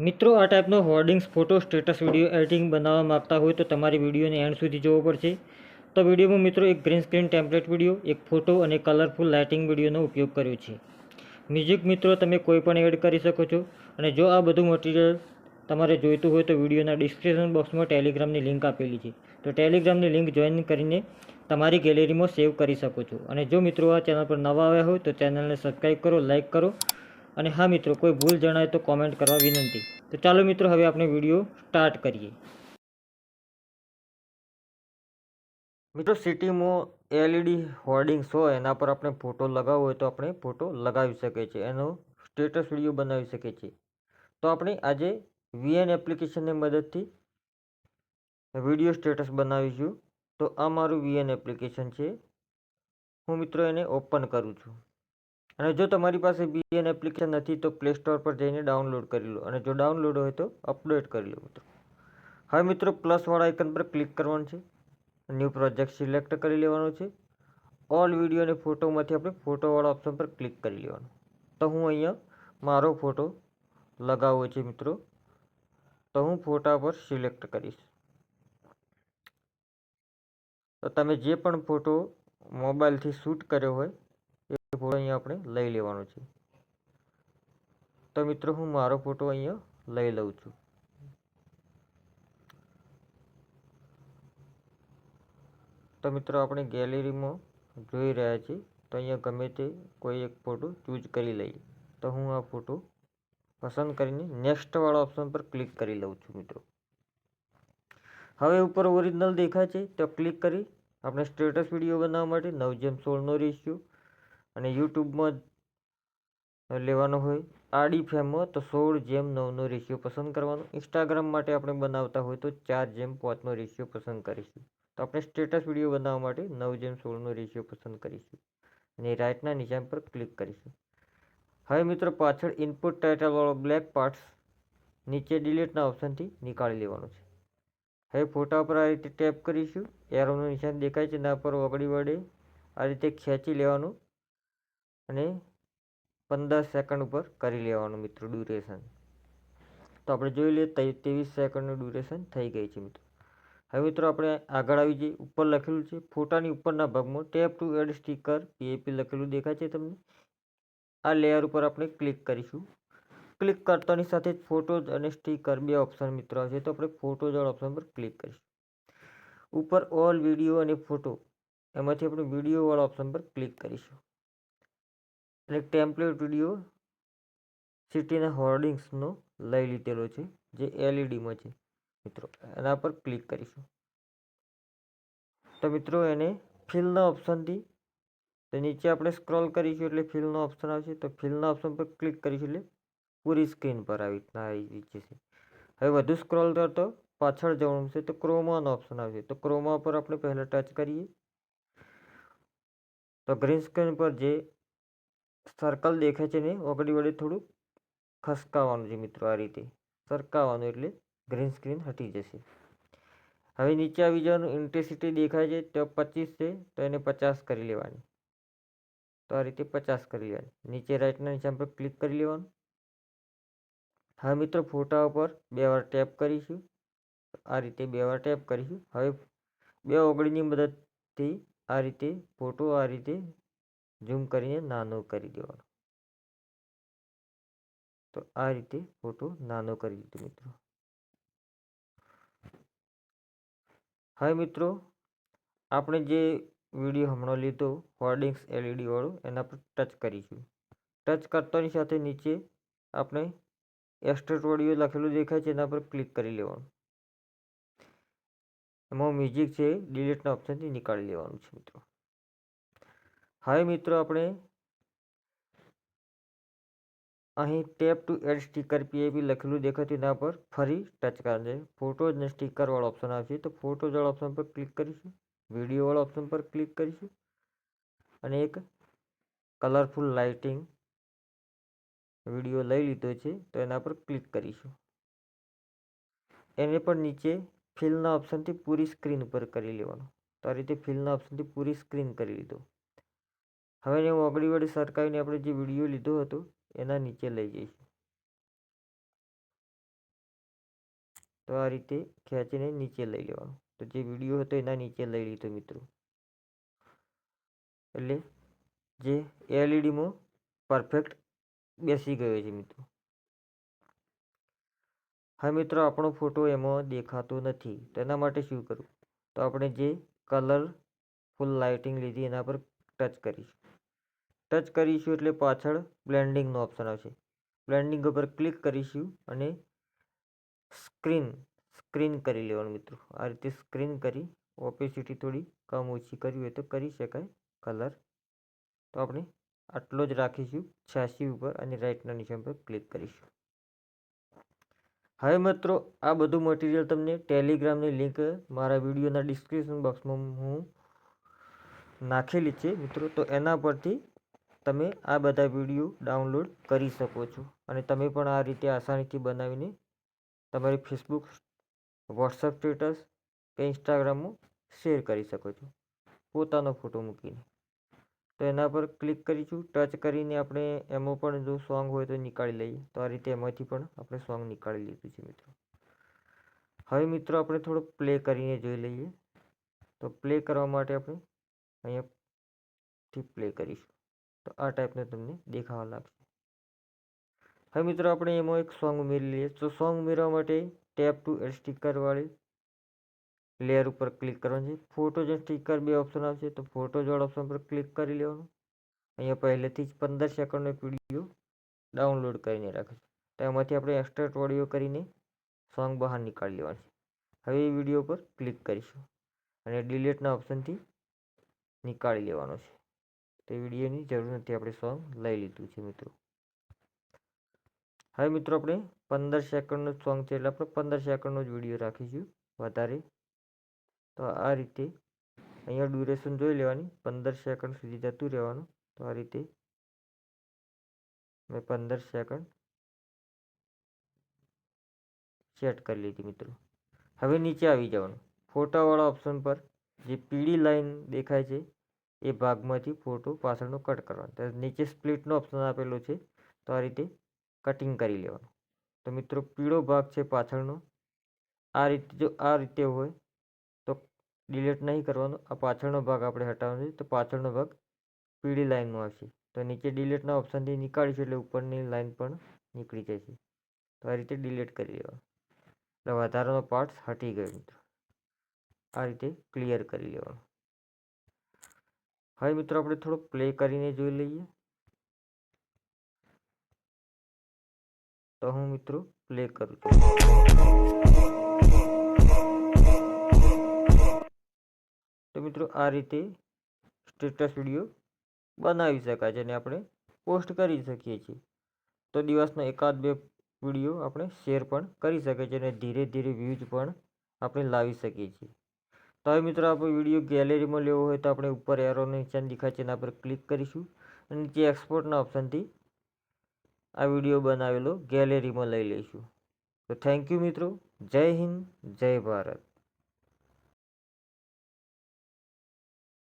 મિત્રો આ ટાઈપનો hoardings photo status video editing બનાવવા માગતા હોય તો તમારી વિડીયોને એન્ડ સુધી જોવો પડશે. તો વિડીયોમાં મિત્રો એક ગ્રીન સ્ક્રીન ટેમ્પલેટ વિડીયો, એક ફોટો અને કલરફુલ લાઇટિંગ વિડીયોનો ઉપયોગ કર્યો છે. મ્યુઝિક મિત્રો તમે કોઈ પણ એડ કરી શકો છો. અને જો આ બધું મટીરિયલ તમારે જોઈતું હોય તો વિડીયોના ડિસ્ક્રિપ્શન બોક્સમાં ટેલિગ્રામની લિંક આપેલી છે. તો ટેલિગ્રામની લિંક જોઈન કરીને તમારી ગેલેરીમાં સેવ કરી શકો છો. અને જો મિત્રો આ ચેનલ પર નવા આવ્યા હોય તો ચેનલને સબસ્ક્રાઈબ કરો, લાઇક કરો. અને હા મિત્રો, કોઈ ભૂલ જણાય તો કોમેન્ટ કરવા વિનંતી. તો ચાલો મિત્રો, હવે આપણે વિડીયો સ્ટાર્ટ કરીએ. મિત્રો, સિટીમાં એલઈડી હોર્ડિંગ્સ હોય એના પર આપણે ફોટો લગાવવો હોય તો આપણે ફોટો લગાવી શકીએ છીએ, એનો સ્ટેટસ વિડીયો બનાવી શકીએ છીએ. તો આપણે આજે વીએન એપ્લિકેશનની મદદથી વિડીયો સ્ટેટસ બનાવીશું. તો આ મારું વીએન એપ્લિકેશન છે. હું મિત્રો એને ઓપન કરું છું. અને જો તમારી પાસે વીએન એપ્લિકેશન નથી તો પ્લે સ્ટોર પર જઈને ડાઉનલોડ કરી લો. અને જો ડાઉનલોડ હોય તો અપડેટ કરી લો મિત્રો. હવે મિત્રો, પ્લસવાળા આઇકન પર ક્લિક કરવાનું છે. ન્યૂ પ્રોજેક્ટ સિલેક્ટ કરી લેવાનું છે. ઓલ વિડીયો અને ફોટોમાંથી આપણે ફોટોવાળા ઓપ્શન પર ક્લિક કરી લેવાનું. તો હું અહીંયા મારો ફોટો લગાવવો છે મિત્રો, તો હું ફોટા પર સિલેક્ટ કરીશ. તો તમે જે પણ ફોટો મોબાઈલથી શૂટ કર્યો હોય એ ફોટો અહીંયા આપણે લઈ લેવાનો છે. તો મિત્રો, હું મારો ફોટો અહીંયા લઈ લઉં છું. તો મિત્રો, આપણે ગેલેરીમાં જોઈ રહ્યા છીએ. તો અહીંયા ગમે તે કોઈ એક ફોટો ચૂઝ કરી લઈએ. તો હું આ ફોટો પસંદ કરીને નેક્સ્ટવાળા ઓપ્શન પર ક્લિક કરી લઉં છું મિત્રો. હવે ઉપર ઓરિજિનલ દેખાય છે તો ક્લિક કરી આપણે સ્ટેટસ વિડીયો બનાવવા માટે 9:16નો રેશિયો અને યુટ્યુબમાં લેવાનો હોય. આડી ફેમમાં તો 16:9નો રેશિયો પસંદ કરવાનો. ઇન્સ્ટાગ્રામ માટે આપણે બનાવતા હોય તો 4:5નો રેશિયો પસંદ કરીશું. તો આપણે સ્ટેટસ વિડીયો બનાવવા માટે 9:16નો રેશિયો પસંદ કરીશું અને રાઇટના નિશાન પર ક્લિક કરીશું. હવે મિત્રો, પાછળ ઇનપુટ ટાઇટલવાળો બ્લેક પાર્ટ્સ નીચે ડિલીટના ઓપ્શનથી નીકાળી લેવાનો છે. હવે ફોટા પર આ રીતે ટેપ કરીશું. એરોનું નિશાન દેખાય છે એના પર ઓગળી વડે આ રીતે ખેંચી લેવાનું અને 15 સેકન્ડ ઉપર કરી લેવાનું મિત્રો ડ્યુરેશન. તો આપણે જોઈ લઈએ 23 સેકન્ડનું ડ્યુરેશન થઈ ગઈ છે મિત્રો. હવે મિત્રો, આપણે આગળ આવી જઈએ. ઉપર લખેલું છે ફોટાની ઉપરના ભાગમાં ટેપ ટુ એડ સ્ટીકર પીએપી લખેલું દેખાય છે તમને. આ લેયર ઉપર આપણે ક્લિક કરીશું. ક્લિક કરતાની સાથે જ ફોટોઝ અને સ્ટીકર બે ઓપ્શન મિત્રો આવશે. તો આપણે ફોટોઝવાળા ઓપ્શન પર ક્લિક કરીશું. ઉપર ઓલ વિડીયો અને ફોટો એમાંથી આપણે વિડીયોવાળા ઓપ્શન પર ક્લિક કરીશું. અને ટેમ્પલેટ વિડીયો સિટીના હોર્ડિંગ્સનો લઈ લીધેલો છે જે એલઈડીમાં છે મિત્રો, એના પર ક્લિક કરીશું. તો મિત્રો, એને ફિલના ઓપ્શનથી તો નીચે આપણે સ્ક્રોલ કરીશું એટલે ફિલનો ઓપ્શન આવશે. તો ફિલના ઓપ્શન પર ક્લિક કરીશું એટલે પૂરી સ્ક્રીન પર આવી જશે. હવે વધુ સ્ક્રોલ કરતો પાછળ જવાનું છે તો ક્રોમાનો ઓપ્શન આવશે. તો ક્રોમા પર આપણે પહેલાં ટચ કરીએ તો ગ્રીન સ્ક્રીન પર જે સર્કલ દેખાય છે ને ઓગળી વડે થોડું ખસકાવવાનું છે મિત્રો. આ રીતે સરકાવવાનું એટલે ગ્રીન સ્ક્રીન હટી જશે. હવે નીચે આવી જવાનું. ઇન્ટેન્સિટી દેખાય છે તો 25 છે તો એને 50 કરી લેવાની. તો આ રીતે 50 કરી લેવાની. નીચે રાઇટના નિશાન પર ક્લિક કરી લેવાનું. હવે મિત્રો, ફોટા ઉપર બે વાર ટેપ કરીશું. આ રીતે બે વાર ટેપ કરીશું. હવે બે ઓગળીની મદદથી આ રીતે ફોટો આ રીતે ઝૂમ કરીને નાનો કરી દેવાનો. તો આ રીતે ફોટો નાનો કરી દીધો મિત્રો. હવે મિત્રો, આપણે જે વિડીયો હમણાં લીધો હોર્ડિંગ્સ એલઈડી વાળો એના પર ટચ કરીશું. ટચ કરતાની સાથે નીચે આપણે એક્સટ્રેક્ટ ઓડિયો લખેલું દેખાય છે એના પર ક્લિક કરી લેવાનું. એમાં મ્યુઝિક છે ડિલીટના ઓપ્શનથી નીકાળી લેવાનું છે મિત્રો. હવે મિત્રો, આપણે અહીં ટેપ ટુ એડ સ્ટીકર પીએપી લખેલું દેખાતું એના પર ફરી ટચ કરવાનું છે. ફોટોઝ અને સ્ટીકરવાળો ઓપ્શન આવશે તો ફોટોઝવાળા ઓપ્શન પર ક્લિક કરીશું. વિડીયોવાળા ઓપ્શન પર ક્લિક કરીશું અને એક કલરફુલ લાઇટિંગ વિડીયો લઈ લીધો છે તો એના પર ક્લિક કરીશું. એને પણ નીચે ફિલના ઓપ્શનથી પૂરી સ્ક્રીન ઉપર કરી લેવાનું. તો આ રીતે ફિલના ઓપ્શનથી પૂરી સ્ક્રીન કરી લીધો. હવે એને ઓગળી વડે સરકાવીને આપણે જે વિડીયો લીધો હતો એના નીચે લઈ જઈશું. તો આ રીતે ખેંચીને નીચે લઈ લેવાનું. તો જે વિડીયો હતો એના નીચે લઈ લીધો મિત્રો. એટલે જે એલઈડીમાં પરફેક્ટ બેસી ગયો છે મિત્રો. હા મિત્રો, આપણો ફોટો એમાં દેખાતો નથી. તો એના માટે શું કરવું? તો આપણે જે કલર ફૂલ લાઇટિંગ લીધી એના પર ટચ કરીશું. ટચ કરીશું એટલે પાછળ બ્લેન્ડિંગનો ઓપ્શન આવશે. બ્લેન્ડિંગ ઉપર ક્લિક કરીશું અને સ્ક્રીન કરી લેવાનું મિત્રો. આ રીતે સ્ક્રીન કરી ઓપેસિટી થોડી કમ ઓછી કરવી હોય તો કરી શકાય કલર. તો આપણે આટલો જ રાખીશું 86 ઉપર અને રાઇટના નિશાન પર ક્લિક કરીશું. હવે મિત્રો, આ બધું મટીરિયલ તમને ટેલિગ્રામની લિંક મારા વિડીયોના ડિસ્ક્રિપ્શન બોક્સમાં હું નાખેલી છે મિત્રો. તો એના પરથી તમે આ બધા વિડીયો ડાઉનલોડ કરી શકો છો અને તમે પણ આ રીતે આસાનીથી બનાવીને તમારી ફેસબુક, વોટ્સઅપ સ્ટેટસ કે ઇન્સ્ટાગ્રામમાં શેર કરી શકો છો પોતાનો ફોટો મૂકીને. તો એના પર ક્લિક કરીશું. ટચ કરીને આપણે એમાં પણ જો સોંગ હોય તો નીકાળી લઈએ. તો આ રીતે એમાંથી પણ આપણે સોંગ નીકાળી લીધું છે મિત્રો. હવે મિત્રો, આપણે થોડો પ્લે કરીને જોઈ લઈએ. તો પ્લે કરવા માટે આપણે અહીંયાથી પ્લે કરીશું. તો આ ટાઈપનું તમને દેખાવા લાગશે. હવે મિત્રો, આપણે એમાં એક સોંગ ઉમેરી લઈએ. તો સોંગ ઉમેરવા માટે ટેપ ટુ એડ સ્ટીકરવાળી લેયર ઉપર ક્લિક કરવાનું છે. ફોટોઝ એન્ડ સ્ટીકર બે ઓપ્શન આવશે. તો ફોટોઝવાળા ઓપ્શન પર ક્લિક કરી લેવાનું. અહીંયા પહેલેથી જ 15 સેકન્ડનો વિડીયો ડાઉનલોડ કરીને રાખે છે. તો એમાંથી આપણે એક્સટ્રેક્ટ ઓડિયો કરીને સોંગ બહાર નીકાળી લેવાનું છે. હવે એ વિડીયો પર ક્લિક કરીશું અને ડિલીટના ઓપ્શનથી નીકાળી લેવાનો છે. તો વિડીયોની જરૂર નથી, આપણે સોંગ લઈ લીધું છે મિત્રો. હવે મિત્રો, આપણે 15 સેકન્ડનો સોંગ છે એટલે આપણે 15 સેકન્ડનો જ વિડીયો રાખીશું, વધારે. તો આ રીતે અહીંયા ડ્યુરેશન જોઈ લેવાની, 15 સેકન્ડ સુધી જતું રહેવાનું. તો આ રીતે મેં 15 સેકન્ડ સેટ કરી લીધી મિત્રો. હવે નીચે આવી જવાનું. ફોટાવાળા ઓપ્શન પર જે પીળી લાઈન દેખાય છે એ ભાગમાંથી ફોટો પાછળનો કટ કરવાનો. તો નીચે સ્પ્લિટનો ઓપ્શન આપેલો છે. તો આ રીતે કટિંગ કરી લેવાનું. તો મિત્રો, પીળો ભાગ છે પાછળનો, આ રીતે જો આ રીતે હોય તો ડિલીટ નહીં કરવાનો. આ પાછળનો ભાગ આપણે હટાવવાનો છે. તો પાછળનો ભાગ પીળી લાઈનમાં આવશે. તો નીચે ડિલીટના ઓપ્શનથી નીકાળીશું એટલે ઉપરની લાઈન પણ નીકળી જશે. તો આ રીતે ડિલીટ કરી લેવાનું. એટલે વધારાનો પાર્ટ હટી ગયો મિત્રો. આ રીતે ક્લિયર કરી લેવાનું. હવે મિત્રો, આપણે થોડો પ્લે કરીને જોઈ લઈએ. તો હું મિત્રો પ્લે કરું છું. તો મિત્રો, આ રીતે સ્ટેટસ વિડીયો બનાવી શકાય છે અને આપણે પોસ્ટ કરી શકીએ છીએ. તો દિવસનો એકાદ બે વિડીયો આપણે શેર પણ કરી શકીએ છીએ અને ધીરે ધીરે વ્યૂઝ પણ આપણે લાવી શકીએ છીએ. તો હવે મિત્રો, આપણે વિડીયો ગેલેરીમાં લેવો હોય તો આપણે ઉપર એરોનું નિશાન દેખાય છે એના પર ક્લિક કરીશું અને નીચે એક્સપોર્ટના ઓપ્શનથી આ વિડીયો બનાવેલો ગેલેરીમાં લઈ લઈશું. તો થેન્ક યુ મિત્રો. જય હિન્દ, જય ભારત.